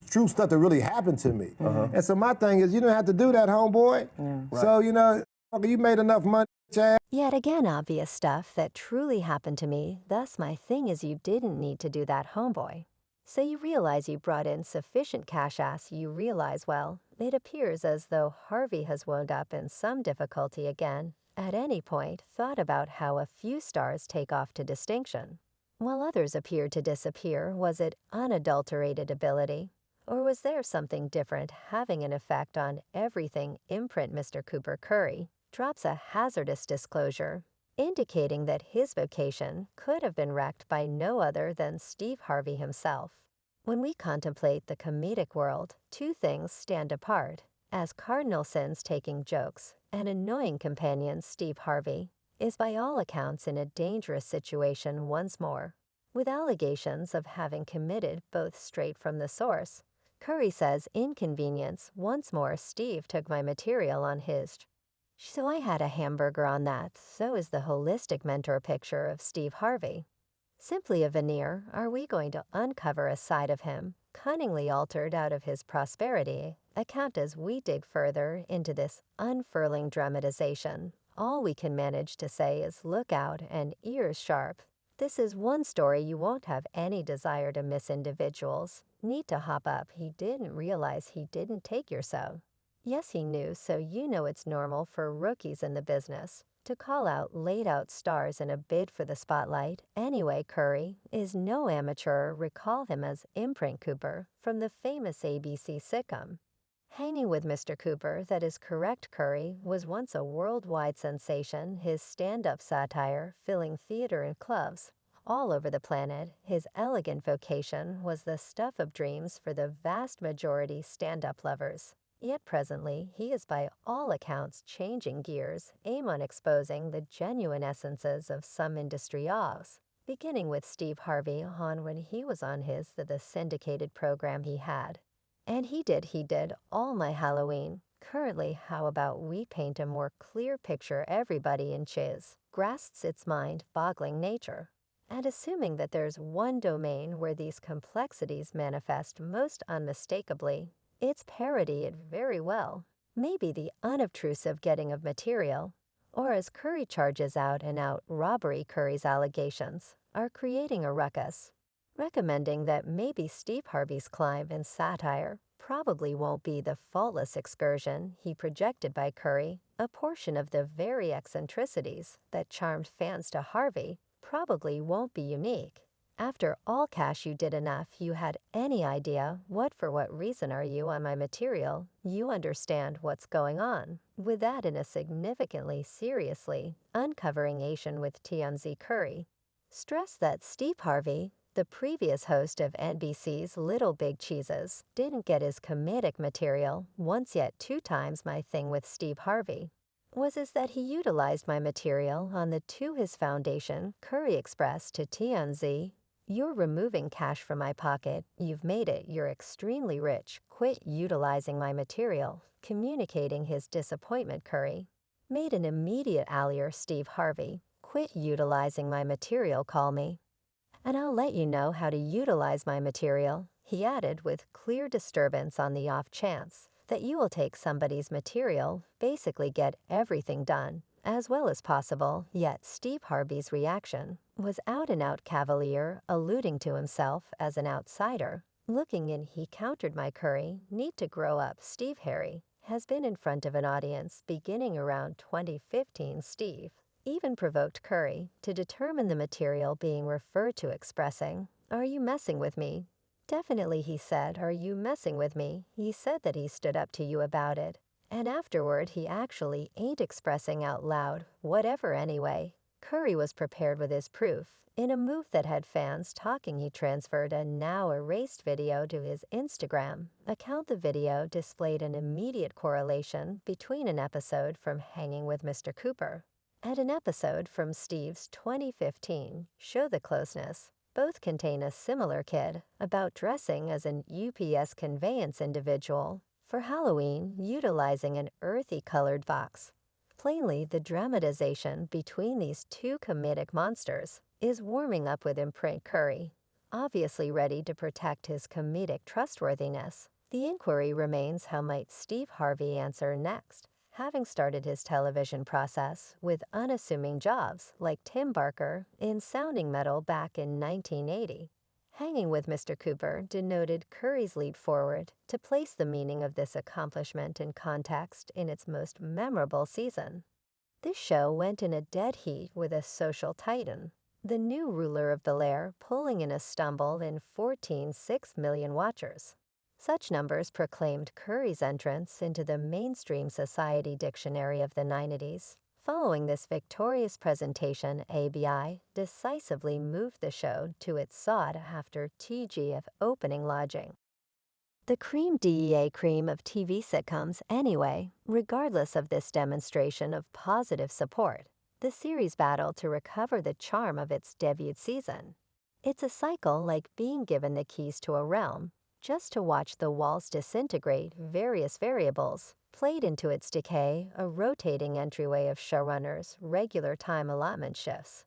true stuff that really happened to me. And so my thing is, you don't have to do that, homeboy. Yeah. So, you know, you made enough money, Chad. Yet again obvious stuff that truly happened to me, thus my thing is you didn't need to do that, homeboy. So you realize you brought in sufficient cash ass, you realize, well, it appears as though Harvey has wound up in some difficulty again, at any point thought about how a few stars take off to distinction. While others appeared to disappear, was it unadulterated ability? Or was there something different having an effect on everything imprint Mr. Cooper Curry? Drops a hazardous disclosure, indicating that his vocation could have been wrecked by no other than Steve Harvey himself. When we contemplate the comedic world, two things stand apart, as cardinal sins taking jokes, and annoying companion Steve Harvey is by all accounts in a dangerous situation once more. With allegations of having committed both straight from the source, Curry says inconvenience once more Steve took my material on his. So I had a hamburger on that, so is the holistic mentor picture of Steve Harvey. Simply a veneer, are we going to uncover a side of him, cunningly altered out of his prosperity, account as we dig further into this unfurling dramatization. All we can manage to say is look out and ears sharp. This is one story you won't have any desire to miss individuals. Need to hop up, he didn't realize he didn't take your so. Yes, he knew, so you know it's normal for rookies in the business to call out laid-out stars in a bid for the spotlight. Anyway, Curry is no amateur. Recall him as Imprint Cooper from the famous ABC sitcom. Hanging with Mr. Cooper, that is correct, Curry was once a worldwide sensation, his stand-up satire filling theater and clubs all over the planet. His elegant vocation was the stuff of dreams for the vast majority stand-up lovers. Yet presently, he is by all accounts changing gears, aim on exposing the genuine essences of some industry offs, beginning with Steve Harvey on when he was on the syndicated program he had. And he did all my Halloween. Currently, how about we paint a more clear picture everybody in Chiz grasps its mind-boggling nature. And assuming that there's one domain where these complexities manifest most unmistakably, it's parodied very well. Maybe the unobtrusive getting of material, or as Curry charges out and out robbery Curry's allegations, are creating a ruckus, recommending that maybe Steve Harvey's climb in satire probably won't be the faultless excursion he projected by Curry. A portion of the very eccentricities that charmed fans to Harvey probably won't be unique. After all cash you did enough, you had any idea what reason are you on my material, you understand what's going on. With that in a significantly seriously uncovering Asian with TMZ Curry. Stress that Steve Harvey, the previous host of NBC's Little Big Cheeses, didn't get his comedic material once yet 2 times my thing with Steve Harvey. Is that he utilized my material on the To His Foundation. Curry expressed to TMZ, "You're removing cash from my pocket, you've made it, you're extremely rich, quit utilizing my material," communicating his disappointment. Curry made an immediate allure Steve Harvey, "Quit utilizing my material, call me. And I'll let you know how to utilize my material," he added with clear disturbance on the off chance that you will take somebody's material, basically get everything done, as well as possible. Yet Steve Harvey's reaction was out-and-out cavalier, alluding to himself as an outsider. Looking in, he countered my Curry, need to grow up. Steve Harry has been in front of an audience beginning around 2015. Steve even provoked Curry to determine the material being referred to expressing, "Are you messing with me?" "Definitely," he said, "are you messing with me?" He said that he stood up to you about it. And afterward, he actually ain't expressing out loud, whatever anyway. Curry was prepared with his proof. In a move that had fans talking, he transferred a now erased video to his Instagram account. The video displayed an immediate correlation between an episode from Hanging with Mr. Cooper and an episode from Steve's 2015 show. The closeness. Both contain a similar kid about dressing as an UPS conveyance individual for Halloween, utilizing an earthy colored box. Plainly, the dramatization between these two comedic monsters is warming up with Imprint Curry. obviously ready to protect his comedic trustworthiness. The inquiry remains, how might Steve Harvey answer next, having started his television process with unassuming jobs like Tim Barker in Sounding Metal back in 1980. Hanging with Mr. Cooper denoted Curry's leap forward to place the meaning of this accomplishment in context in its most memorable season. This show went in a dead heat with a social titan, the new ruler of the lair, pulling in a stumble in 14.6 million watchers. Such numbers proclaimed Curry's entrance into the mainstream society dictionary of the 90s. Following this victorious presentation, ABI decisively moved the show to its sought-after TGF opening lodging. The cream DEA cream of TV sitcoms anyway, regardless of this demonstration of positive support. The series battled to recover the charm of its debut season. It's a cycle like being given the keys to a realm, just to watch the walls disintegrate various variables, played into its decay a rotating entryway of showrunners' regular time allotment shifts,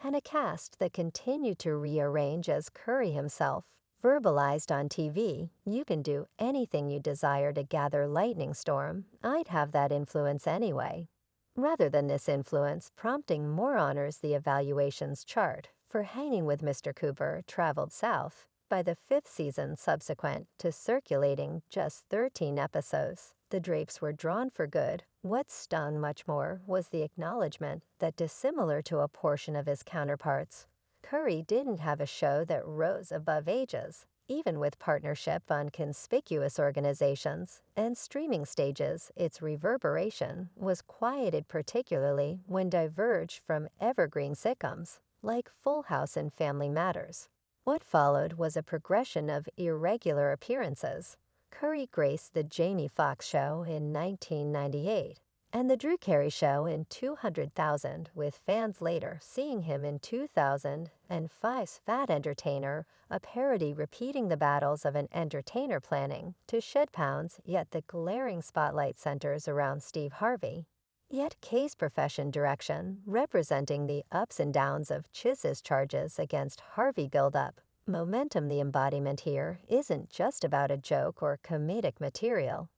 and a cast that continued to rearrange as Curry himself verbalized on TV, "You can do anything you desire to gather lightning storm. I'd have that influence anyway." Rather than this influence prompting more honors, the evaluations chart for Hanging with Mr. Cooper traveled south. By the fifth season subsequent to circulating just 13 episodes, the drapes were drawn for good. What stung much more was the acknowledgement that, dissimilar to a portion of his counterparts, Curry didn't have a show that rose above ages. Even with partnership on conspicuous organizations and streaming stages, its reverberation was quieted, particularly when diverged from evergreen sitcoms like Full House and Family Matters. What followed was a progression of irregular appearances. Curry graced The Jamie Foxx Show in 1998 and The Drew Carey Show in 200,000, with fans later seeing him in 2005's Fat Entertainer, a parody repeating the battles of an entertainer planning to shed pounds, yet the glaring spotlight centers around Steve Harvey. Yet Kay's profession direction, representing the ups and downs of Chiz's charges against Harvey build-up. Momentum, the embodiment here, isn't just about a joke or comedic material.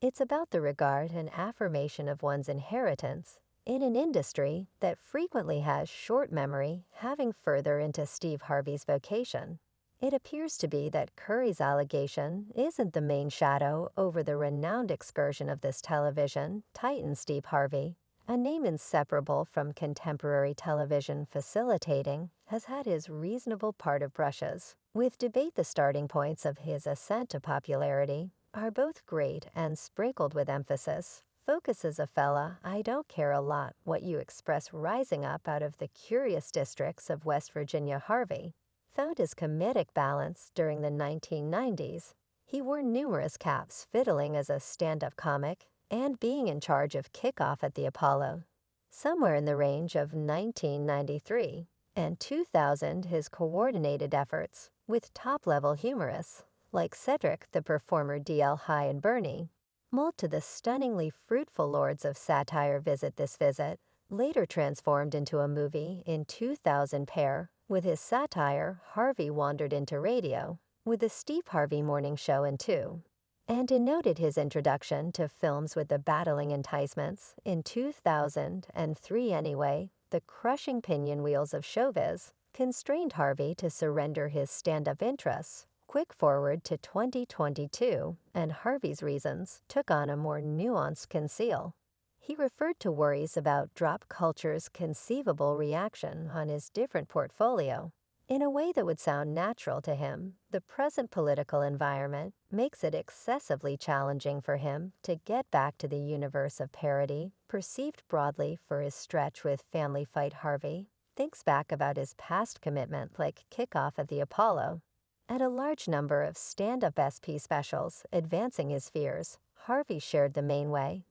It's about the regard and affirmation of one's inheritance in an industry that frequently has short memory, having further into Steve Harvey's vocation. It appears to be that Curry's allegation isn't the main shadow over the renowned excursion of this television titan Steve Harvey. A name inseparable from contemporary television facilitating has had his reasonable part of brushes. With debate, the starting points of his ascent to popularity are both great and sprinkled with emphasis. Focuses a fella, I don't care a lot what you express, rising up out of the curious districts of West Virginia. Harvey found his comedic balance during the 1990s. He wore numerous caps, fiddling as a stand-up comic and being in charge of kickoff at the Apollo. Somewhere in the range of 1993 and 2000, his coordinated efforts with top-level humorists like Cedric the Performer, D.L. High, and Bernie, mold to the stunningly fruitful lords of satire. Visit, later transformed into a movie in 2000 pair. With his satire, Harvey wandered into radio with the Steve Harvey Morning Show in 2, and denoted his introduction to films with the battling enticements in 2003 anyway. The crushing pinion wheels of showbiz constrained Harvey to surrender his stand-up interests. Quick forward to 2022, and Harvey's reasons took on a more nuanced conceal. He referred to worries about drop culture's conceivable reaction on his different portfolio. In a way that would sound natural to him, the present political environment makes it excessively challenging for him to get back to the universe of parody, perceived broadly for his stretch with Family Fight. Harvey thinks back about his past commitment like Kickoff at the Apollo, and a large number of stand-up SP specials advancing his fears. Harvey shared the main way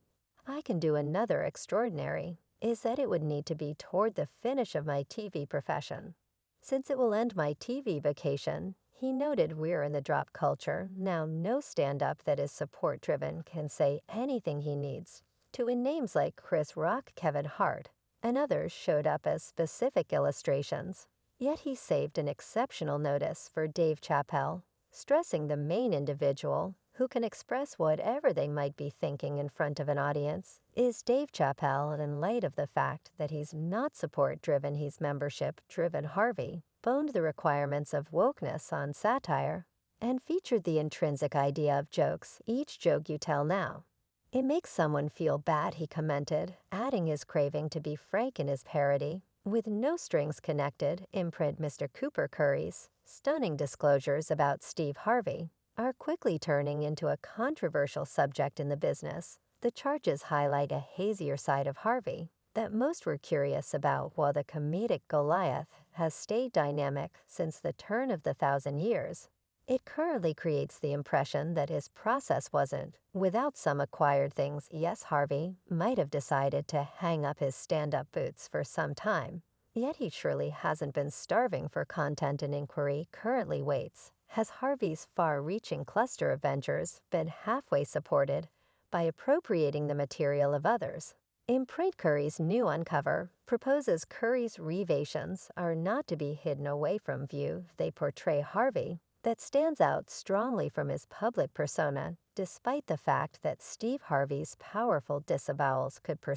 I can do another extraordinary is that it would need to be toward the finish of my TV profession. Since it will end my TV vacation, he noted, we're in the drop culture. Now no stand-up that is support-driven can say anything he needs to win. Names like Chris Rock, Kevin Hart, and others showed up as specific illustrations. Yet he saved an exceptional notice for Dave Chappelle, stressing the main individual, who can express whatever they might be thinking in front of an audience, is Dave Chappelle in light of the fact that he's not support-driven, he's membership-driven. Harvey boned the requirements of wokeness on satire and featured the intrinsic idea of jokes, each joke you tell now. It makes someone feel bad, he commented, adding his craving to be frank in his parody. With no strings connected, imprint Mr. Cooper Curry's stunning disclosures about Steve Harvey are quickly turning into a controversial subject in the business. The charges highlight a hazier side of Harvey that most were curious about, while the comedic Goliath has stayed dynamic since the turn of the 1,000 years. It currently creates the impression that his process wasn't. Without some acquired things, yes, Harvey might have decided to hang up his stand-up boots for some time. Yet he surely hasn't been starving for content, and inquiry currently waits. Has Harvey's far-reaching cluster of ventures been halfway supported by appropriating the material of others? Imprint Curry's new uncover proposes Curry's revations are not to be hidden away from view. They portray Harvey that stands out strongly from his public persona, despite the fact that Steve Harvey's powerful disavowals could persist.